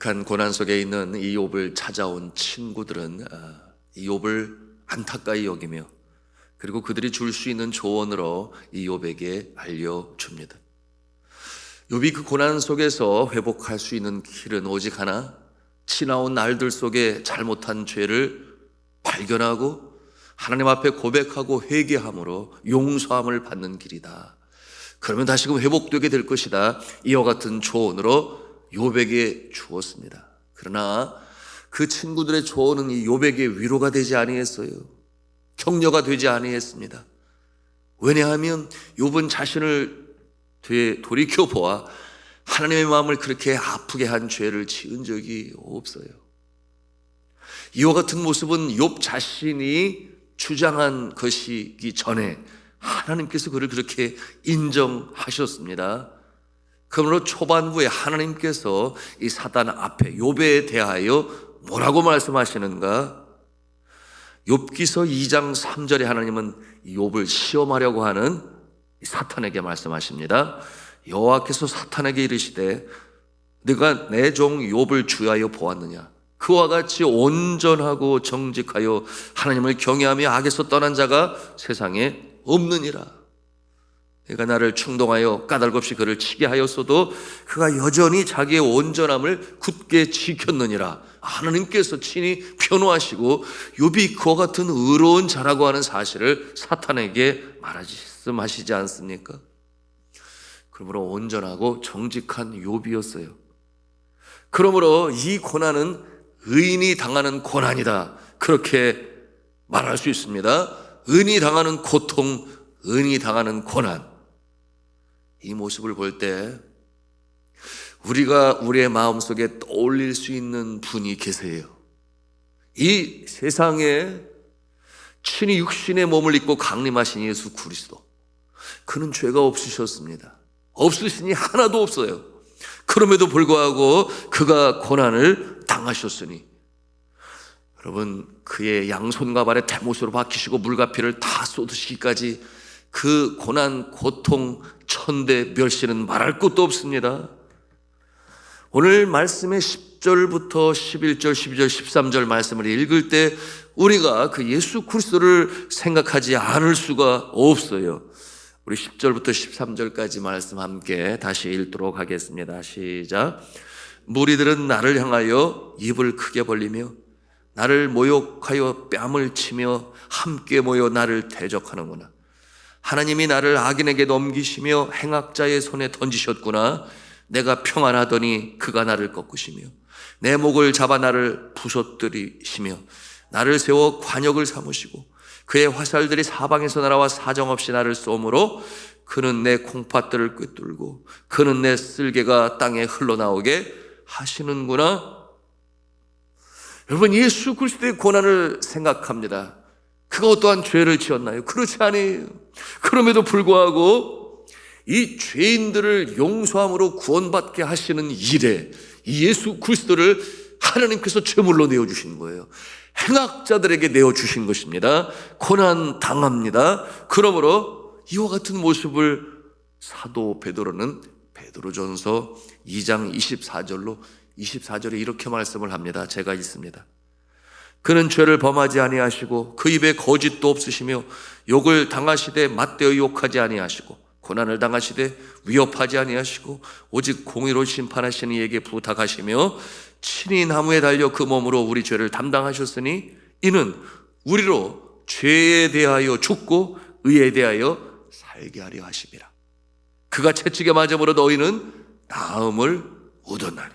극한 고난 속에 있는 이욥을 찾아온 친구들은 이욥을 안타까이 여기며 그리고 그들이 줄 수 있는 조언으로 이욥에게 알려줍니다. 욥이 그 고난 속에서 회복할 수 있는 길은 오직 하나, 지나온 날들 속에 잘못한 죄를 발견하고 하나님 앞에 고백하고 회개함으로 용서함을 받는 길이다. 그러면 다시금 회복되게 될 것이다. 이와 같은 조언으로 욥에게 주었습니다. 그러나 그 친구들의 조언은 이 욥에게 위로가 되지 아니했어요. 격려가 되지 아니했습니다. 왜냐하면 욥은 자신을 돌이켜 보아 하나님의 마음을 그렇게 아프게 한 죄를 지은 적이 없어요. 이와 같은 모습은 욥 자신이 주장한 것이기 전에 하나님께서 그를 그렇게 인정하셨습니다. 그러므로 초반부에 하나님께서 이 사단 앞에 욥에 대하여 뭐라고 말씀하시는가? 욥기서 2장 3절에 하나님은 욥을 시험하려고 하는 사탄에게 말씀하십니다. 여호와께서 사탄에게 이르시되 네가 내 종 욥을 주하여 보았느냐? 그와 같이 온전하고 정직하여 하나님을 경외하며 악에서 떠난 자가 세상에 없느니라. 그가 나를 충동하여 까닭없이 그를 치게 하였어도 그가 여전히 자기의 온전함을 굳게 지켰느니라. 하나님께서 친히 변호하시고 욥이 그와 같은 의로운 자라고 하는 사실을 사탄에게 말씀하시지 않습니까? 그러므로 온전하고 정직한 욥이었어요. 그러므로 이 고난은 의인이 당하는 고난이다, 그렇게 말할 수 있습니다. 의인이 당하는 고통, 의인이 당하는 고난, 이 모습을 볼 때 우리가 우리의 마음속에 떠올릴 수 있는 분이 계세요. 이 세상에 친히 육신의 몸을 입고 강림하신 예수 그리스도, 그는 죄가 없으셨습니다. 없으시니 하나도 없어요. 그럼에도 불구하고 그가 고난을 당하셨으니, 여러분, 그의 양손과 발에 대못으로 박히시고 물과 피를 다 쏟으시기까지 그 고난, 고통, 천대, 멸시는 말할 것도 없습니다. 오늘 말씀의 10절부터 11절, 12절, 13절 말씀을 읽을 때 우리가 그 예수 그리스도를 생각하지 않을 수가 없어요. 우리 10절부터 13절까지 말씀 함께 다시 읽도록 하겠습니다. 시작. 무리들은 나를 향하여 입을 크게 벌리며 나를 모욕하여 뺨을 치며 함께 모여 나를 대적하는구나. 하나님이 나를 악인에게 넘기시며 행악자의 손에 던지셨구나. 내가 평안하더니 그가 나를 꺾으시며 내 목을 잡아 나를 부서뜨리시며 나를 세워 관역을 삼으시고 그의 화살들이 사방에서 날아와 사정없이 나를 쏘므로 그는 내 콩팥들을 꿰뚫고 그는 내 쓸개가 땅에 흘러나오게 하시는구나. 여러분, 예수 그리스도의 고난을 생각합니다. 그가 어떠한 죄를 지었나요? 그렇지 않아요. 그럼에도 불구하고 이 죄인들을 용서함으로 구원받게 하시는 일에 이 예수 그리스도를 하나님께서 제물로 내어주신 거예요. 행악자들에게 내어주신 것입니다. 고난 당합니다. 그러므로 이와 같은 모습을 사도 베드로는 베드로전서 2장 24절에 이렇게 말씀을 합니다. 제가 읽습니다. 그는 죄를 범하지 아니하시고 그 입에 거짓도 없으시며 욕을 당하시되 맞대어 욕하지 아니하시고 고난을 당하시되 위협하지 아니하시고 오직 공의로 심판하시는 이에게 부탁하시며 친히 나무에 달려 그 몸으로 우리 죄를 담당하셨으니 이는 우리로 죄에 대하여 죽고 의에 대하여 살게 하려 하심이라. 그가 채찍에 맞음으로 너희는 나음을 얻었나니.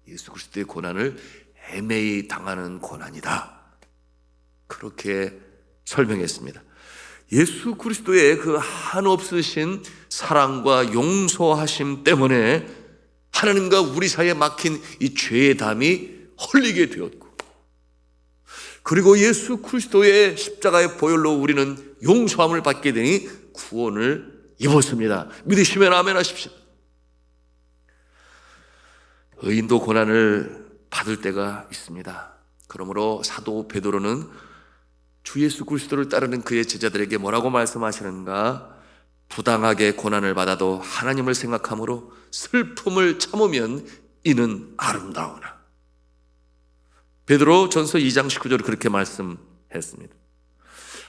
예수 그리스도의 고난을 애매히 당하는 고난이다, 그렇게 설명했습니다. 예수 그리스도의 그 한없으신 사랑과 용서하심 때문에 하나님과 우리 사이에 막힌 이 죄의 담이 헐리게 되었고, 그리고 예수 그리스도의 십자가의 보혈로 우리는 용서함을 받게 되니 구원을 입었습니다. 믿으시면 아멘 하십시오. 의인도 고난을 받을 때가 있습니다. 그러므로 사도 베드로는 주 예수 그리스도를 따르는 그의 제자들에게 뭐라고 말씀하시는가? 부당하게 고난을 받아도 하나님을 생각함으로 슬픔을 참으면 이는 아름다우나. 베드로 전서 2장 19절에 그렇게 말씀했습니다.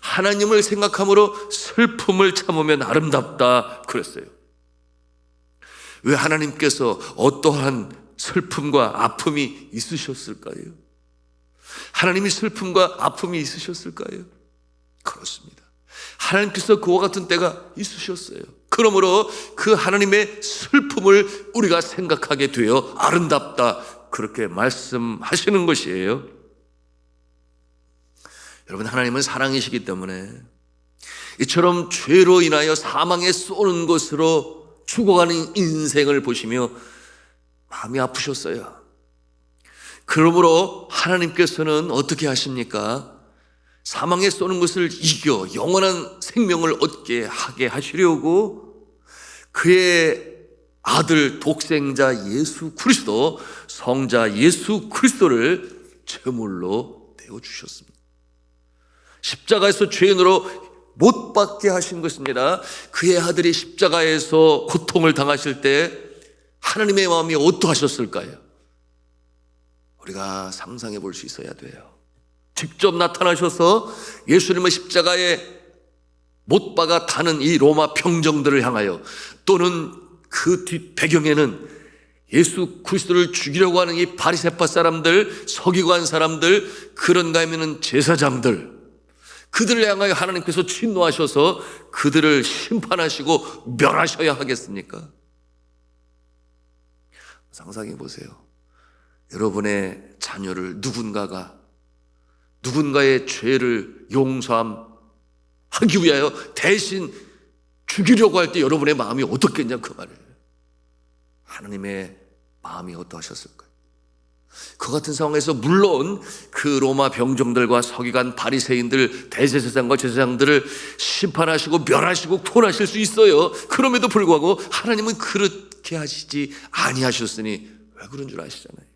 하나님을 생각함으로 슬픔을 참으면 아름답다 그랬어요. 왜 하나님께서 어떠한 슬픔과 아픔이 있으셨을까요? 하나님이 슬픔과 아픔이 있으셨을까요? 그렇습니다. 하나님께서 그와 같은 때가 있으셨어요. 그러므로 그 하나님의 슬픔을 우리가 생각하게 되어 아름답다 그렇게 말씀하시는 것이에요. 여러분, 하나님은 사랑이시기 때문에 이처럼 죄로 인하여 사망에 쏘는 것으로 죽어가는 인생을 보시며 마음이 아프셨어요. 그러므로 하나님께서는 어떻게 하십니까? 사망에 쏘는 것을 이겨 영원한 생명을 얻게 하게 하시려고 그의 아들 독생자 예수 그리스도, 성자 예수 그리스도를 제물로 내어주셨습니다. 십자가에서 죄인으로 못 박게 하신 것입니다. 그의 아들이 십자가에서 고통을 당하실 때 하나님의 마음이 어떠하셨을까요? 우리가 상상해 볼 수 있어야 돼요. 직접 나타나셔서 예수님의 십자가에 못 박아 다는 이 로마 병정들을 향하여, 또는 그 뒷 배경에는 예수 그리스도를 죽이려고 하는 이 바리새파 사람들, 서기관 사람들, 그런가 하면은 제사장들, 그들을 향하여 하나님께서 진노하셔서 그들을 심판하시고 멸하셔야 하겠습니까? 상상해 보세요. 여러분의 자녀를 누군가의 죄를 용서하기 위하여 대신 죽이려고 할 때 여러분의 마음이 어떻겠냐, 그 말이에요. 하나님의 마음이 어떠하셨을까요? 그 같은 상황에서 물론 그 로마 병정들과 서기관, 바리새인들, 대제사장과 제사장들을 심판하시고 멸하시고 구원하실 수 있어요. 그럼에도 불구하고 하나님은 그렇게 하시지 아니하셨으니 왜 그런 줄 아시잖아요.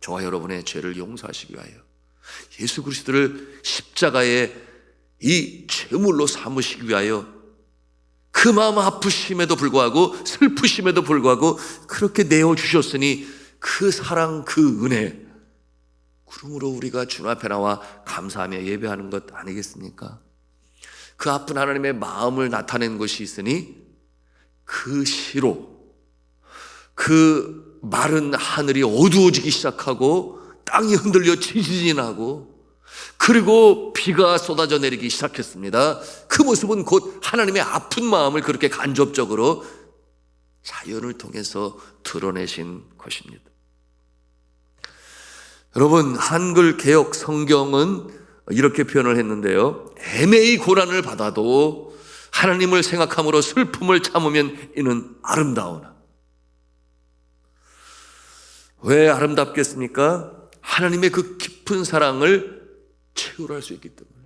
저와 여러분의 죄를 용서하시기 위하여 예수 그리스도를 십자가에 이 제물로 삼으시기 위하여 그 마음 아프심에도 불구하고 슬프심에도 불구하고 그렇게 내어주셨으니 그 사랑, 그 은혜, 그러므로 우리가 주님 앞에 나와 감사하며 예배하는 것 아니겠습니까? 그 아픈 하나님의 마음을 나타낸 것이 있으니 그 시로 그 마른 하늘이 어두워지기 시작하고 땅이 흔들려 지진이 나고 그리고 비가 쏟아져 내리기 시작했습니다. 그 모습은 곧 하나님의 아픈 마음을 그렇게 간접적으로 자연을 통해서 드러내신 것입니다. 여러분, 한글 개역 성경은 이렇게 표현을 했는데요. 애매히 고난을 받아도 하나님을 생각함으로 슬픔을 참으면 이는 아름다우나. 왜 아름답겠습니까? 하나님의 그 깊은 사랑을 체험할 수 있기 때문에,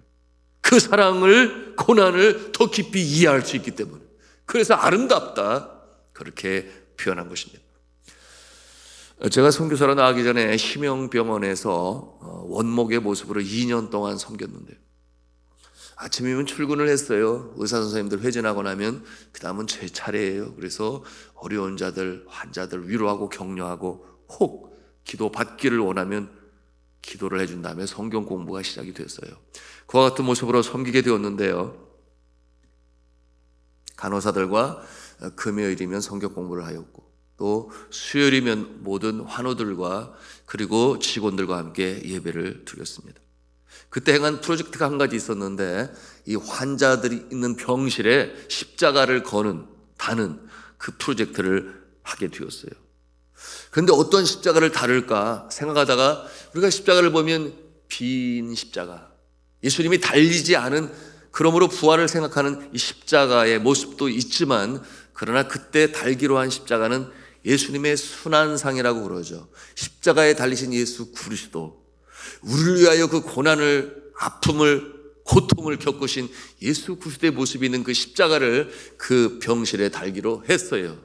그 사랑을, 고난을 더 깊이 이해할 수 있기 때문에, 그래서 아름답다 그렇게 표현한 것입니다. 제가 선교사로 나가기 전에 심영병원에서 원목의 모습으로 2년 동안 섬겼는데요. 아침이면 출근을 했어요. 의사 선생님들 회진하고 나면 그 다음은 제 차례예요. 그래서 어려운 자들, 환자들 위로하고 격려하고 혹 기도 받기를 원하면 기도를 해준 다음에 성경 공부가 시작이 됐어요. 그와 같은 모습으로 섬기게 되었는데요. 간호사들과 금요일이면 성경 공부를 하였고, 또 수요일이면 모든 환우들과 그리고 직원들과 함께 예배를 드렸습니다. 그때 행한 프로젝트가 한 가지 있었는데, 이 환자들이 있는 병실에 십자가를 다는 그 프로젝트를 하게 되었어요. 그런데 어떤 십자가를 다룰까 생각하다가 우리가 십자가를 보면 빈 십자가, 예수님이 달리지 않은, 그러므로 부활을 생각하는 이 십자가의 모습도 있지만, 그러나 그때 달기로 한 십자가는 예수님의 순환상이라고 그러죠. 십자가에 달리신 예수 그리스도, 우리를 위하여 그 고난을, 아픔을, 고통을 겪으신 예수 그리스도의 모습이 있는 그 십자가를 그 병실에 달기로 했어요.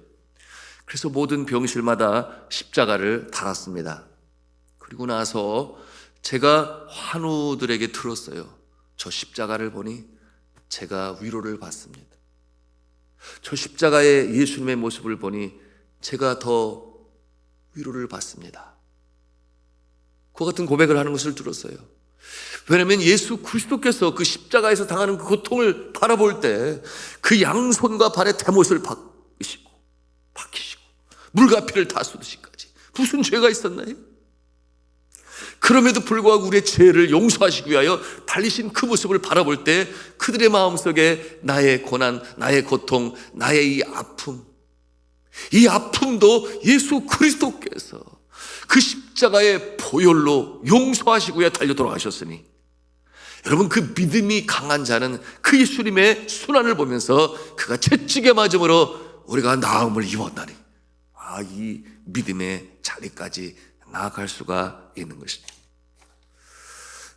그래서 모든 병실마다 십자가를 달았습니다. 그리고 나서 제가 환우들에게 들었어요. 저 십자가를 보니 제가 위로를 받습니다. 저 십자가의 예수님의 모습을 보니 제가 더 위로를 받습니다. 그와 같은 고백을 하는 것을 들었어요. 왜냐하면 예수 그리스도께서 그 십자가에서 당하는 그 고통을 바라볼 때 그 양손과 발에 대못을 박으시고 물가피를 다 쏟으시기까지 무슨 죄가 있었나요? 그럼에도 불구하고 우리의 죄를 용서하시기 위하여 달리신 그 모습을 바라볼 때 그들의 마음속에 나의 고난, 나의 고통, 나의 이 아픔도 예수 그리스도께서 그 십자가의 보혈로 용서하시기 위해 달려 돌아가셨으니, 여러분, 그 믿음이 강한 자는 그 예수님의 순환을 보면서 그가 채찍에 맞음으로 우리가 나음을 입었나니, 이 믿음의 자리까지 나아갈 수가 있는 것입니다.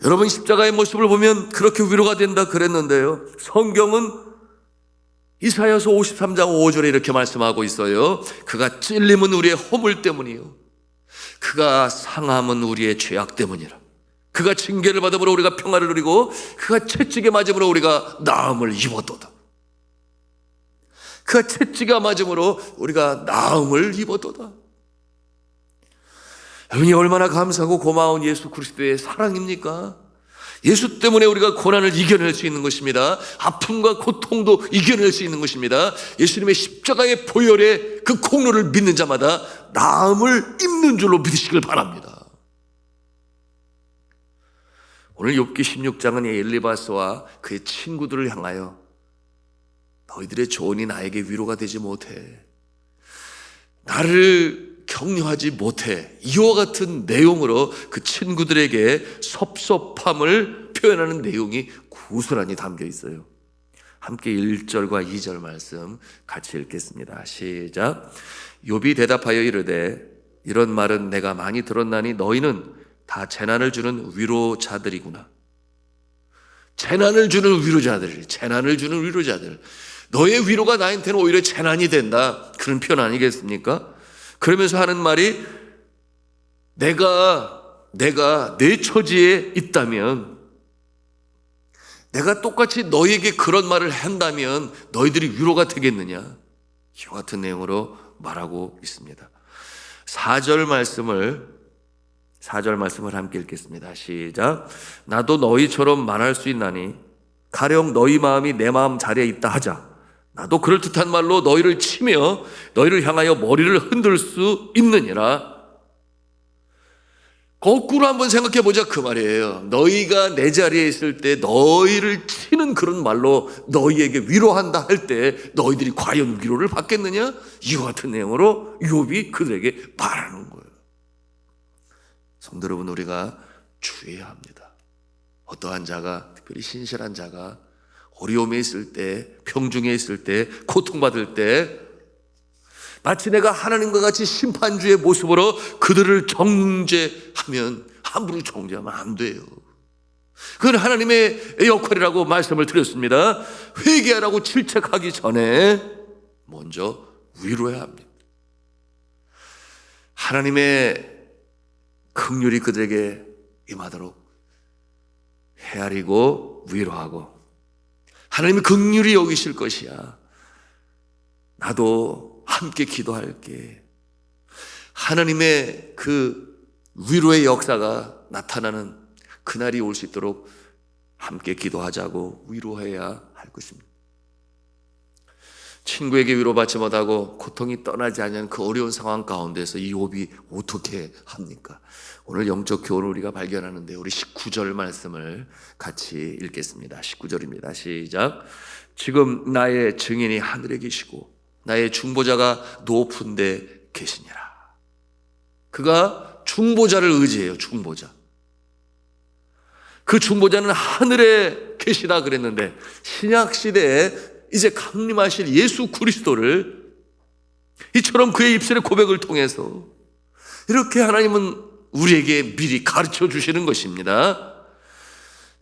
여러분, 십자가의 모습을 보면 그렇게 위로가 된다 그랬는데요, 성경은 이사야서 53장 5절에 이렇게 말씀하고 있어요. 그가 찔림은 우리의 허물 때문이요, 그가 상함은 우리의 죄악 때문이라. 그가 징계를 받음으로 우리가 평화를 누리고 그가 채찍에 맞음으로 우리가 나음을 입었도다. 그가 채찍에 맞음으로 우리가 나음을 입었도다. 여러분이 얼마나 감사하고 고마운 예수 그리스도의 사랑입니까? 예수 때문에 우리가 고난을 이겨낼 수 있는 것입니다. 아픔과 고통도 이겨낼 수 있는 것입니다. 예수님의 십자가의 보혈의 그 공로를 믿는 자마다 나음을 입는 줄로 믿으시길 바랍니다. 오늘 욥기 16장은 엘리바스와 그의 친구들을 향하여 너희들의 조언이 나에게 위로가 되지 못해, 나를 격려하지 못해, 이와 같은 내용으로 그 친구들에게 섭섭함을 표현하는 내용이 고스란히 담겨 있어요. 함께 1절과 2절 말씀 같이 읽겠습니다. 시작. 욥이 대답하여 이르되 이런 말은 내가 많이 들었나니 너희는 다 재난을 주는 위로자들이구나. 재난을 주는 위로자들. 너의 위로가 나한테는 오히려 재난이 된다, 그런 표현 아니겠습니까? 그러면서 하는 말이, 내가 내 처지에 있다면, 내가 똑같이 너희에게 그런 말을 한다면 너희들이 위로가 되겠느냐, 이와 같은 내용으로 말하고 있습니다. 4절 말씀을 함께 읽겠습니다. 시작. 나도 너희처럼 말할 수 있나니 가령 너희 마음이 내 마음 자리에 있다 하자. 나도 그럴듯한 말로 너희를 치며 너희를 향하여 머리를 흔들 수 있느니라. 거꾸로 한번 생각해 보자, 그 말이에요. 너희가 내 자리에 있을 때 너희를 치는 그런 말로 너희에게 위로한다 할 때 너희들이 과연 위로를 받겠느냐? 이와 같은 내용으로 욥이 그들에게 말하는 거예요. 성도 여러분, 우리가 주의해야 합니다. 어떠한 자가, 특별히 신실한 자가 어려움에 있을 때, 평중에 있을 때, 고통받을 때 마치 내가 하나님과 같이 심판주의 모습으로 그들을 정죄하면, 함부로 정죄하면 안 돼요. 그건 하나님의 역할이라고 말씀을 드렸습니다. 회개하라고 질책하기 전에 먼저 위로해야 합니다. 하나님의 긍휼이 그들에게 임하도록 헤아리고 위로하고, 하나님이 긍휼히 여기실 것이야, 나도 함께 기도할게, 하나님의 그 위로의 역사가 나타나는 그날이 올 수 있도록 함께 기도하자고 위로해야 할 것입니다. 친구에게 위로받지 못하고 고통이 떠나지 않는 그 어려운 상황 가운데서 이 욥이 어떻게 합니까? 오늘 영적 교훈을 우리가 발견하는데, 우리 19절 말씀을 같이 읽겠습니다. 19절입니다. 시작. 지금 나의 증인이 하늘에 계시고 나의 중보자가 높은 데 계시니라. 그가 중보자를 의지해요. 중보자. 그 중보자는 하늘에 계시다 그랬는데, 신약시대에 이제 강림하실 예수 그리스도를 이처럼 그의 입술의 고백을 통해서 이렇게 하나님은 우리에게 미리 가르쳐 주시는 것입니다.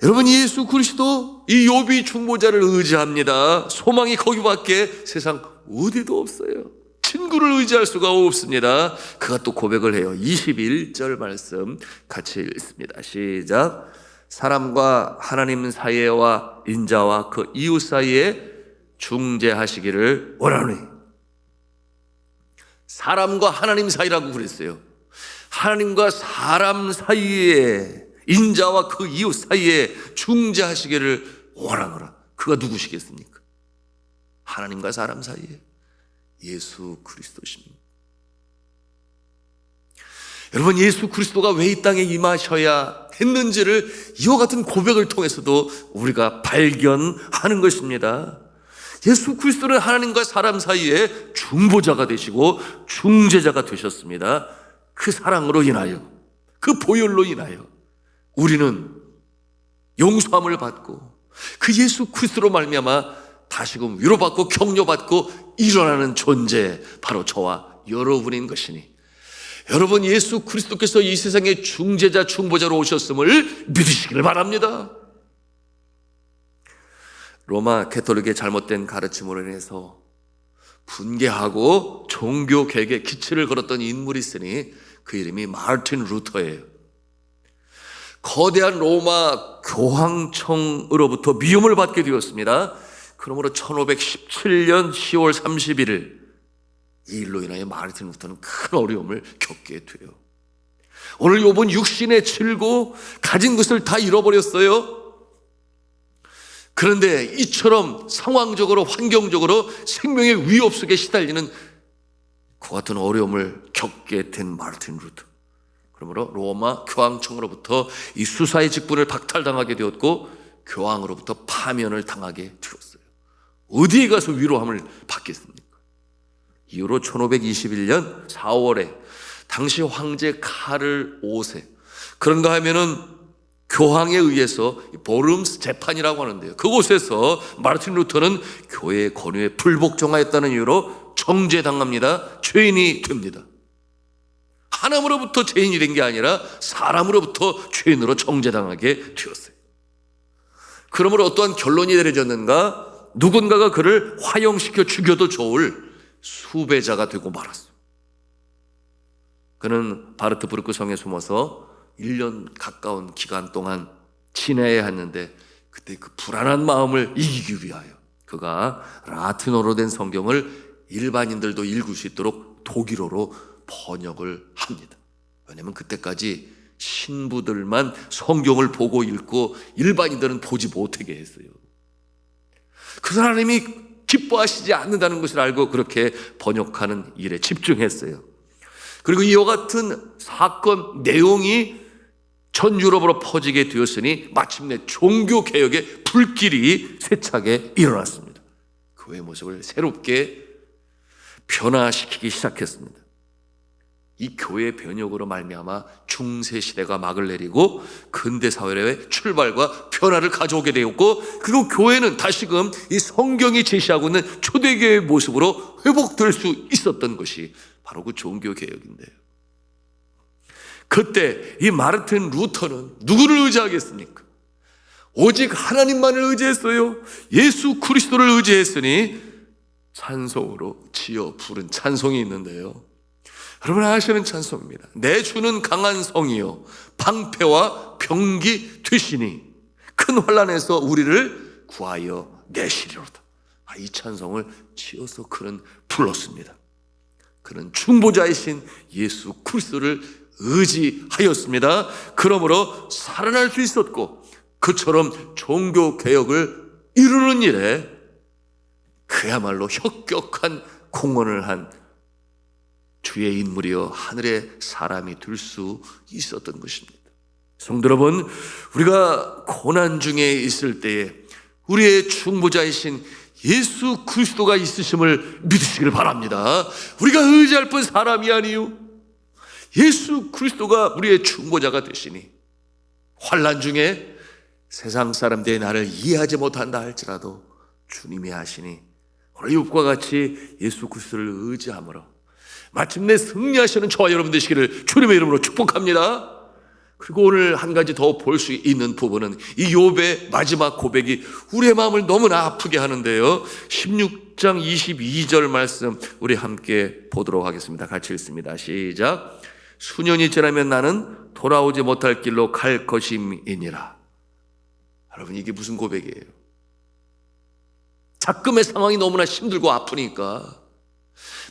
여러분, 예수 그리스도, 이 욥이 중보자를 의지합니다. 소망이 거기밖에 세상 어디도 없어요. 친구를 의지할 수가 없습니다. 그가 또 고백을 해요. 21절 말씀 같이 읽습니다. 시작. 사람과 하나님 사이와 인자와 그 이웃 사이에 중재하시기를 원하노니. 사람과 하나님 사이라고 그랬어요. 하나님과 사람 사이에, 인자와 그 이웃 사이에 중재하시기를 원하노라. 그가 누구시겠습니까? 하나님과 사람 사이에 예수 그리스도십니다. 여러분, 예수 그리스도가 왜 이 땅에 임하셔야 했는지를 이와 같은 고백을 통해서도 우리가 발견하는 것입니다. 예수 그리스도는 하나님과 사람 사이에 중보자가 되시고 중재자가 되셨습니다. 그 사랑으로 인하여, 그 보혈로 인하여 우리는 용서함을 받고 그 예수 그리스도로 말미암아 다시금 위로받고 격려받고 일어나는 존재, 바로 저와 여러분인 것이니, 여러분, 예수 그리스도께서 이 세상의 중재자 중보자로 오셨음을 믿으시기를 바랍니다. 로마 가톨릭의 잘못된 가르침으로 인해서 분개하고 종교 개혁의 기치를 걸었던 인물이 있으니 그 이름이 마르틴 루터예요. 거대한 로마 교황청으로부터 미움을 받게 되었습니다. 그러므로 1517년 10월 31일 이 일로 인하여 마르틴 루터는 큰 어려움을 겪게 돼요. 오늘 욥은 육신에 질고 가진 것을 다 잃어버렸어요. 그런데 이처럼 상황적으로, 환경적으로 생명의 위협 속에 시달리는 그 같은 어려움을 겪게 된 마르틴 루터, 그러므로 로마 교황청으로부터 이 수사의 직분을 박탈당하게 되었고 교황으로부터 파면을 당하게 되었어요. 어디에 가서 위로함을 받겠습니까? 이후로 1521년 4월에 당시 황제 카를 5세, 그런가 하면은 교황에 의해서 보름스 재판이라고 하는데요, 그곳에서 마르틴 루터는 교회의 권위에 불복종하였다는 이유로 정죄당합니다. 죄인이 됩니다. 하나님으로부터 죄인이 된 게 아니라 사람으로부터 죄인으로 정죄당하게 되었어요. 그러므로 어떠한 결론이 내려졌는가? 누군가가 그를 화형시켜 죽여도 좋을 수배자가 되고 말았어요. 그는 바르트부르크 성에 숨어서 1년 가까운 기간 동안 지내야 했는데, 그때 그 불안한 마음을 이기기 위하여 그가 라틴어로 된 성경을 일반인들도 읽을 수 있도록 독일어로 번역을 합니다. 왜냐하면 그때까지 신부들만 성경을 보고 읽고 일반인들은 보지 못하게 했어요. 그 하나님이 기뻐하시지 않는다는 것을 알고 그렇게 번역하는 일에 집중했어요. 그리고 이와 같은 사건 내용이 전 유럽으로 퍼지게 되었으니 마침내 종교개혁의 불길이 세차게 일어났습니다. 교회의 모습을 새롭게 변화시키기 시작했습니다. 이 교회의 변혁으로 말미암아 중세시대가 막을 내리고 근대사회의 출발과 변화를 가져오게 되었고, 그리고 교회는 다시금 이 성경이 제시하고 있는 초대교회의 모습으로 회복될 수 있었던 것이 바로 그 종교개혁인데요. 그때 이 마르틴 루터는 누구를 의지하겠습니까? 오직 하나님만을 의지했어요. 예수 그리스도를 의지했으니 찬송으로 지어 부른 찬송이 있는데요, 여러분 아시는 찬송입니다. 내 주는 강한 성이요 방패와 병기 되시니 큰 환난에서 우리를 구하여 내시리로다. 이 찬송을 지어서 그는 불렀습니다. 그는 중보자이신 예수 그리스도를 의지하였습니다. 그러므로 살아날 수 있었고, 그처럼 종교개혁을 이루는 일에 그야말로 혁격한 공헌을 한 주의 인물이여 하늘의 사람이 될 수 있었던 것입니다. 성도 여러분, 우리가 고난 중에 있을 때에 우리의 중보자이신 예수 그리스도가 있으심을 믿으시길 바랍니다. 우리가 의지할 뿐 사람이 아니요 예수 그리스도가 우리의 중보자가 되시니, 환난 중에 세상 사람들이 나를 이해하지 못한다 할지라도 주님이 하시니 오늘 욥과 같이 예수 그리스도를 의지함으로 마침내 승리하시는 저와 여러분 되시기를 주님의 이름으로 축복합니다. 그리고 오늘 한 가지 더 볼 수 있는 부분은 이 욥의 마지막 고백이 우리의 마음을 너무나 아프게 하는데요, 16장 22절 말씀 우리 함께 보도록 하겠습니다. 같이 읽습니다. 시작. 수년이 지나면 나는 돌아오지 못할 길로 갈 것임이니라. 여러분, 이게 무슨 고백이에요? 자금의 상황이 너무나 힘들고 아프니까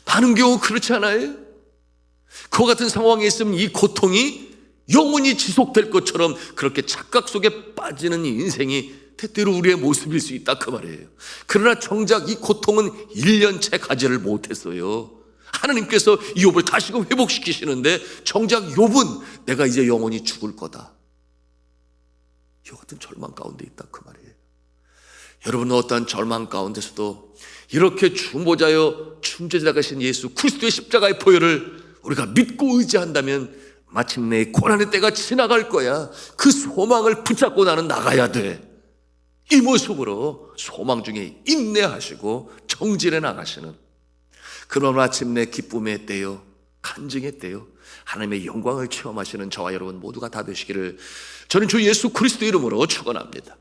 많은 경우 그렇지 않아요? 그와 같은 상황에 있으면 이 고통이 영원히 지속될 것처럼 그렇게 착각 속에 빠지는 이 인생이 때때로 우리의 모습일 수 있다 그 말이에요. 그러나 정작 이 고통은 1년째 가지를 못했어요. 하나님께서 이욥을 다시금 회복시키시는데 정작 욥은 내가 이제 영원히 죽을 거다, 이와 같은 절망 가운데 있다 그 말이에요. 여러분은 어떠한 절망 가운데서도 이렇게 중보자여 중재자가신 예수 그리스도의 십자가의 보혈을 우리가 믿고 의지한다면 마침내 고난의 때가 지나갈 거야, 그 소망을 붙잡고 나는 나가야 돼. 이 모습으로 소망 중에 인내하시고 정진해 나가시는, 그런 마침내 기쁨의 때요, 간증의 때요, 하나님의 영광을 체험하시는 저와 여러분 모두가 다 되시기를 저는 주 예수 그리스도 이름으로 축원합니다.